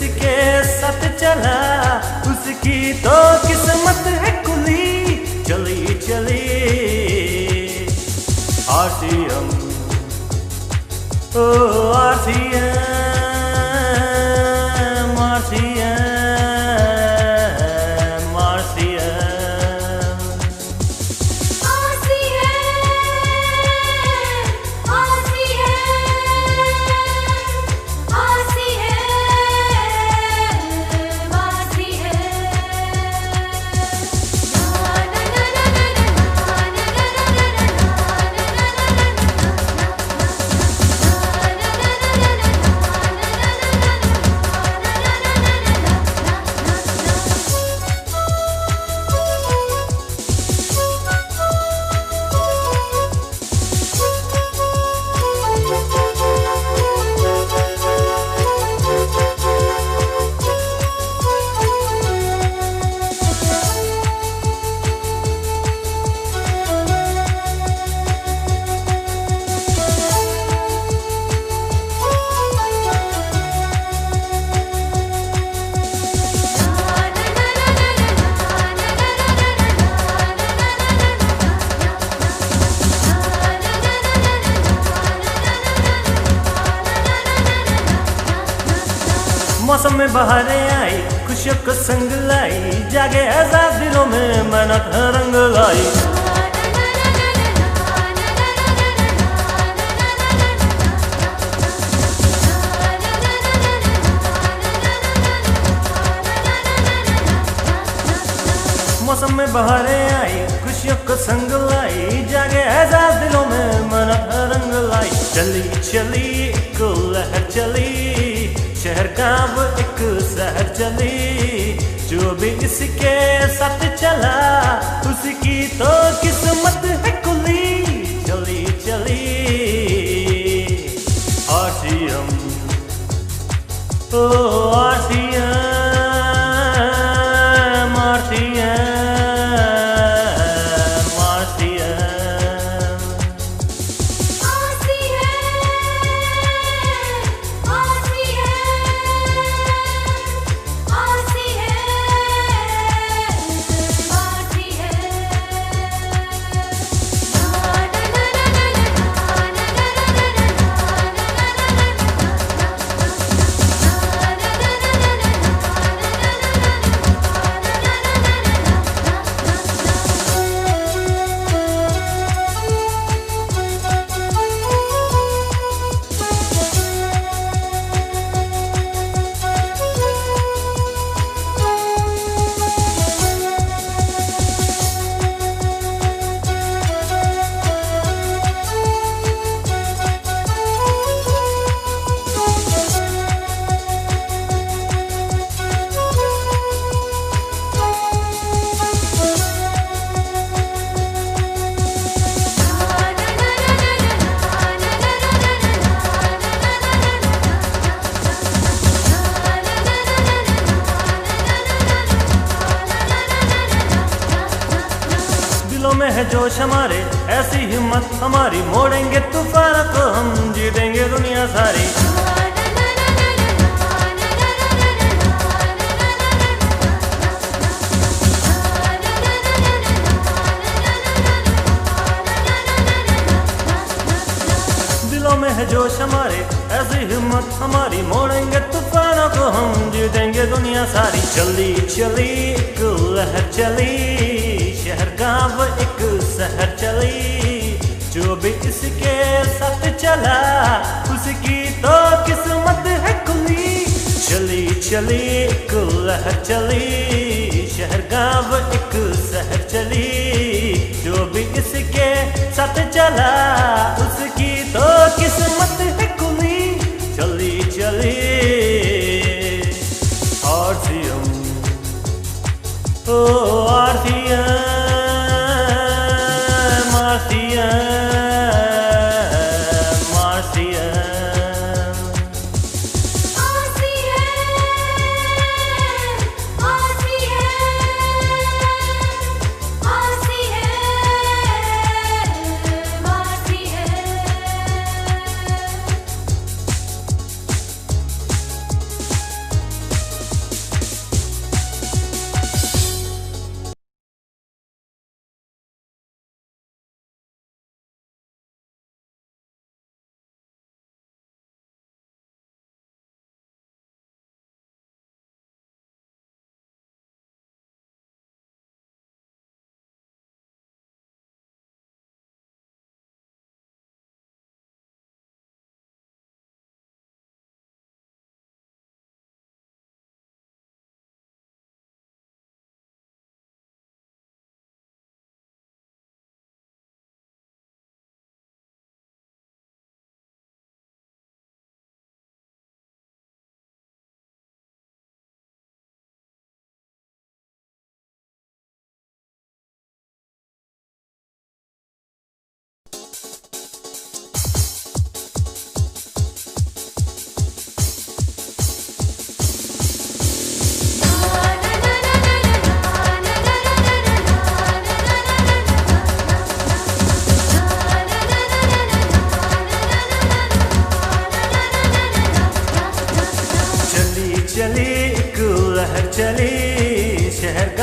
इसके साथ चला उसकी तो किस्मत है खुली। चली चली आरसीएम, ओ आरसीएम, आरसीएम, आरसीएम। मौसम में बहारें आई, खुशियों को संग लाई, जागे आजाद दिलों में मेहनत रंग लाई। मौसम में बहारें आई, खुशियों को संग लाई, जागे आजाद दिलों में मेहनत रंग लाई। चली चली एक लहर चली, शहर गाँव एक शहर चली, जो भी इसके साथ चला उसकी तो किस्मत है खुली। चली चली आरसीएम, ओ आरसीएम, आरसीएम, आरसीएम। में है जोश हमारे, ऐसी हिम्मत हमारी, मोड़ेंगे तूफान को हम, जीतेंगे दुनिया सारी। दिलों में है जोश हमारे, ऐसी हिम्मत हमारी, मोड़ेंगे तूफानों को हम, जीतेंगे दुनिया सारी। चली चली एक लहर चली, शहर गाँव एक शहर चली, जो भी इसके साथ चला उसकी तो किस्मत है खुली। चली चली एक लहर चली, शहर गाँव एक शहर चली, जो भी इसके साथ चला उसकी तो किस्मत है खुली। चली चली आरसीएम, ओ आरसीएम,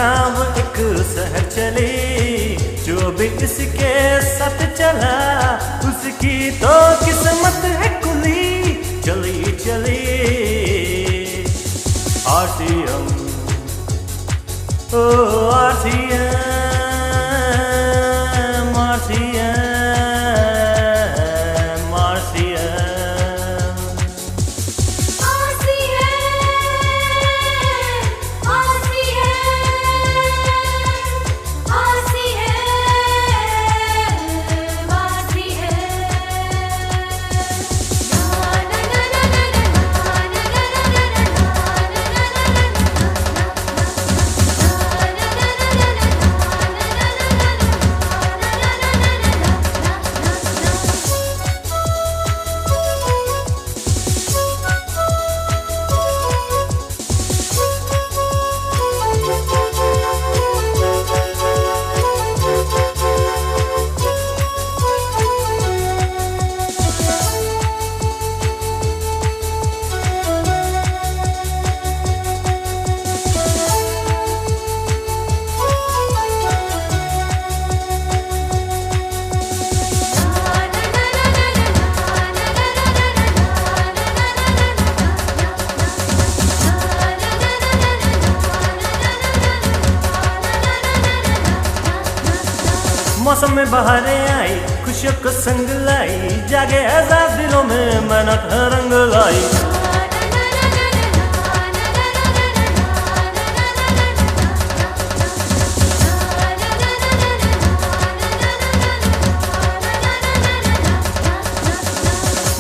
गांव एक शहर चली, जो भी इसके साथ चला उसकी तो किस्मत है कुली। चली चली RCM, ओ RCM, RCM, RCM। मौसम में बहारें आई, खुशियों को संग लाई, जागे आजाद दिलों में मेहनत रंग लाई।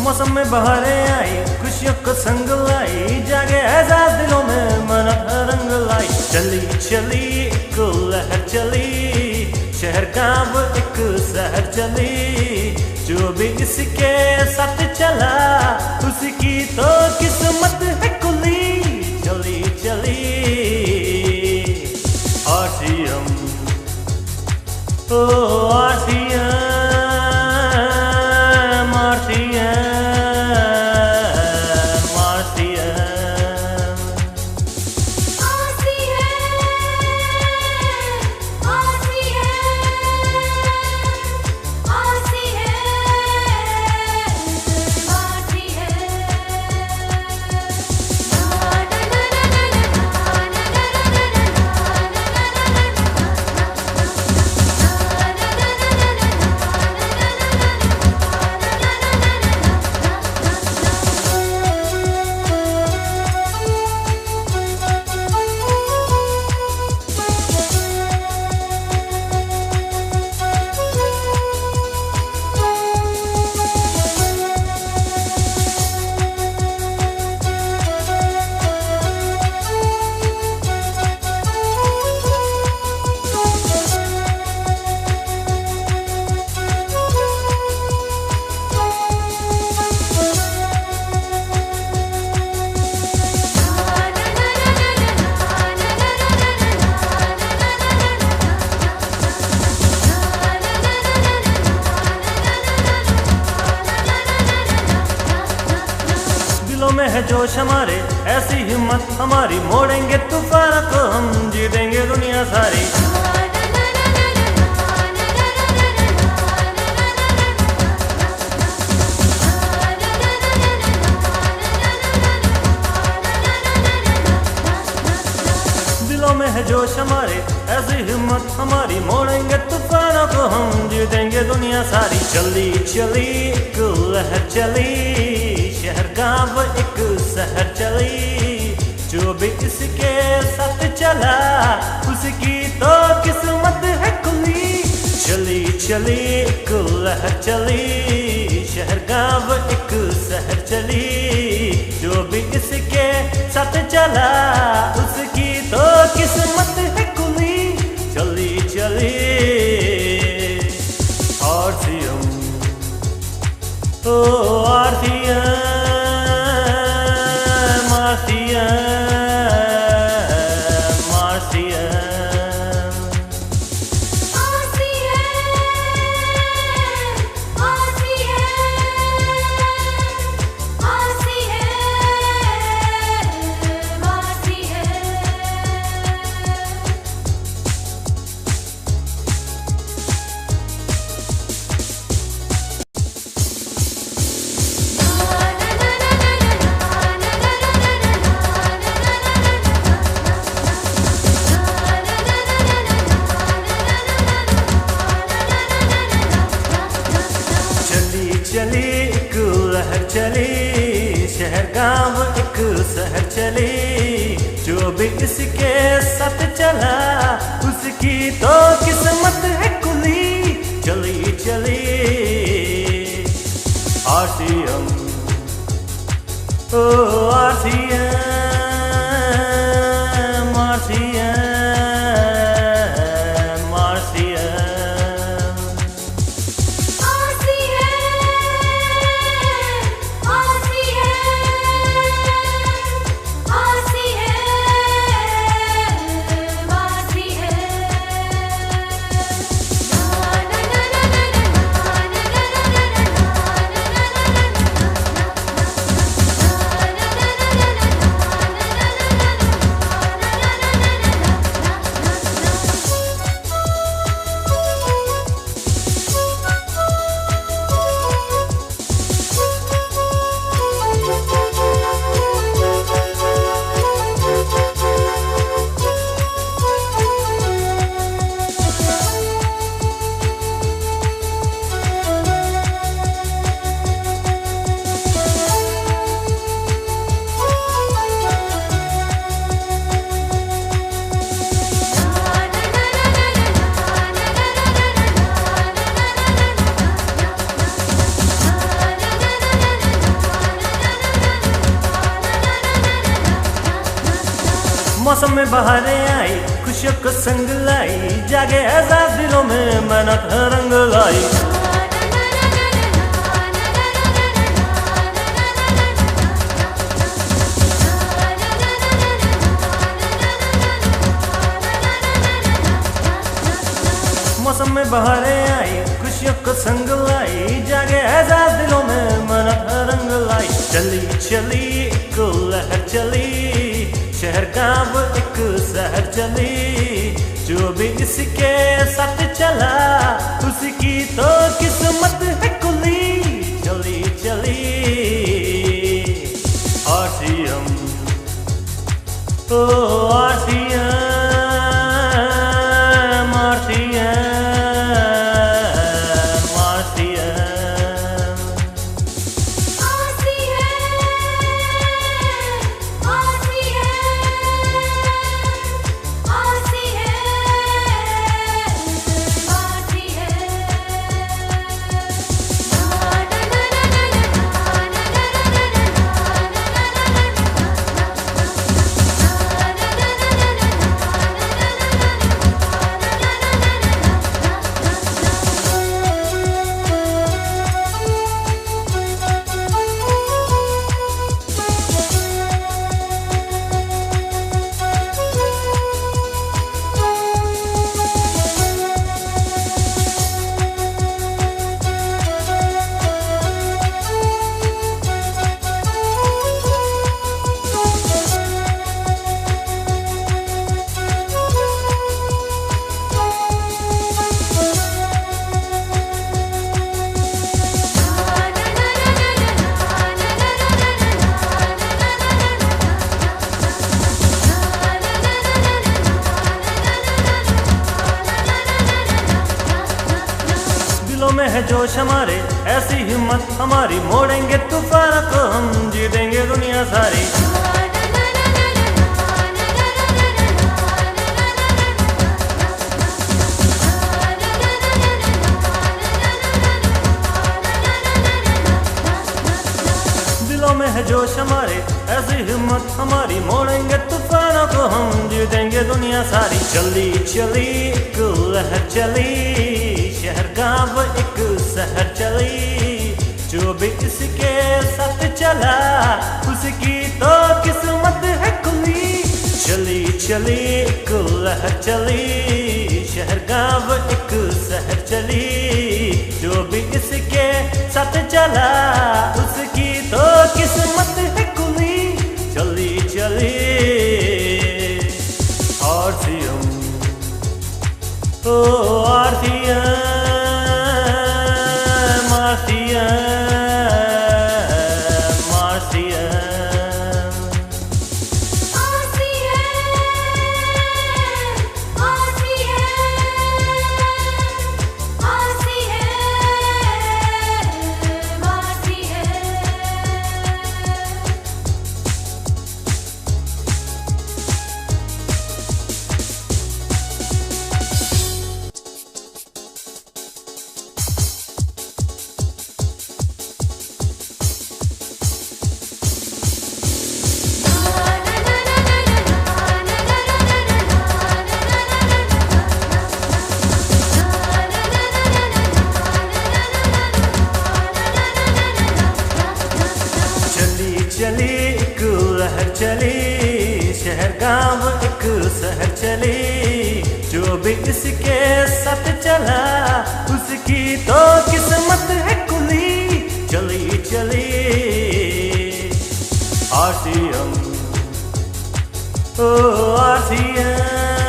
मौसम में बहारें आई, खुशियों को संग लाई, जागे आजाद दिलों में मेहनत रंग लाई। चली चली एक लहर चली, शहर गांव एक शहर चली, जो भी इसके साथ चला उसकी तो किस्मत है कुली। चली चली RCM, ओ RCM, RCM, RCM। में है जोश हमारे, ऐसी हिम्मत हमारी, मोड़ेंगे तूफान को हम, जीतेंगे दुनिया सारी। दिलों में है जोश हमारे, ऐसी हिम्मत हमारी, मोड़ेंगे तूफानों को हम, जीतेंगे दुनिया सारी। चली चली एक लहर चली, शहर गांव एक शहर चली, जो भी इसके साथ चला उसकी तो किस्मत है कुली। चली चली एक लहर चली, शहर गांव एक शहर चली, जो भी इसके साथ चला उसकी तो किस्मत है कुली। चली चली RCM, ओ RCM, RCM, RCM। शहर चली, जो भी इसके साथ चला उसकी तो किस्मत है कुली। चली चली RCM, ओ RCM, RCM, मौसम में बहारें आई, खुशियों को संग लाई, जागे एहसास दिलों में मेहनत रंग लाई। मौसम में बहारें आई, खुशियों को संग लाई, जागे एहसास दिलों में मेहनत रंग लाई। चली चली एक लहर चली, शहर का वो एक शहर चली, जो भी इसके साथ चला उसकी तो किस्मत है कुली। चली चली RCM, ओ RCM, RCM, में है जोश हमारे, ऐसी हिम्मत हमारी, मोड़ेंगे तूफान को हम, जीतेंगे दुनिया सारी। दिलों में है जोश हमारे, ऐसी हिम्मत हमारी, मोड़ेंगे तूफानों को हम, जीतेंगे दुनिया सारी। चली चली एक लहर चली, शहर गाँव एक शहर चली, जो भी इसके साथ चला उसकी तो किस्मत है कुली। चली चली एक लहर चली, शहर गाँव एक शहर चली, जो भी इसके साथ चला उसकी तो किस्मत है कुली। चली चली RCM, ओ RCM, चली, जो भी इसके साथ चला उसकी तो किस्मत है खुली। चली चली RCM, ओ RCM।